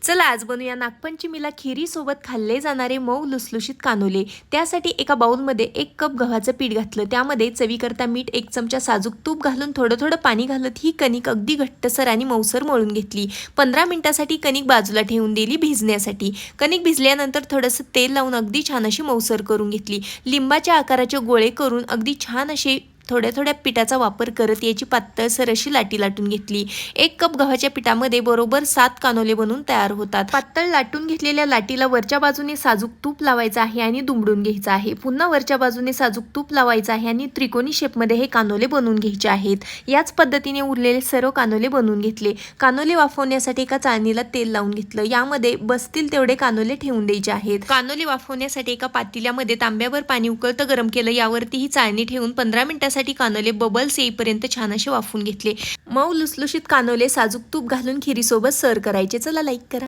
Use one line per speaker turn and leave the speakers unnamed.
चला आज बनवूया नागपंचमीला खिरीसोबत खाल्ले जाणारे मऊ लुसलुशीत कानोले। त्यासाठी एका बाउलमध्ये 1 कप गव्हाचं पीठ घातलं, त्यामध्ये चवीकरता मीठ, 1 चमचा साजूक तूप घालून थोडं थोडं पाणी घालत ही कणिक अगदी घट्टसर आणि मऊसर मळून घेतली। 15 मिनिटांसाठी कणिक बाजूला ठेवून दिली भिजण्यासाठी। कणिक भिजल्यानंतर थोडंसं तेल लावून अगदी छान अशी मऊसर करून घेतली। लिंबाच्या आकाराचे गोळे करून अगदी छान असे थोड्या थोड्या पिठाचा वापर करत याची पातळसर अशी लाटी लाटून घेतली। 1 कप गव्हाच्या पिठामध्ये बरोबर 7 कानोले बनून तयार होतात। पातळ लाटून घेतलेल्या लाटीला वरच्या बाजूने साजूक तूप लावायचं आहे आणि दुमडून घ्यायचं आहे। पुन्हा वरच्या बाजूने साजूक तूप लावायचं आहे आणि त्रिकोणी शेपमध्ये हे कानोले बनवून घ्यायचे आहेत। याच पद्धतीने उरलेले सर्व कानोले बनवून घेतले। कानोले वाफवण्यासाठी एका चाळणीला तेल लावून घेतलं, यामध्ये बसतील तेवढे कानोले ठेवून द्यायचे आहेत। कानोले वाफवण्यासाठी एका पातेल्यामध्ये तांब्यावर पाणी उकळतं गरम केलं, यावरती ही चाळणी ठेवून 15 मिनिटांसाठी कानोले बबल्स येईपर्यंत छान असे वाफवून घेतले। मऊ लुसलुशीत कानोले साजूक तूप घालून खिरीसोबत सर्व करायचे। चला लाईक करा।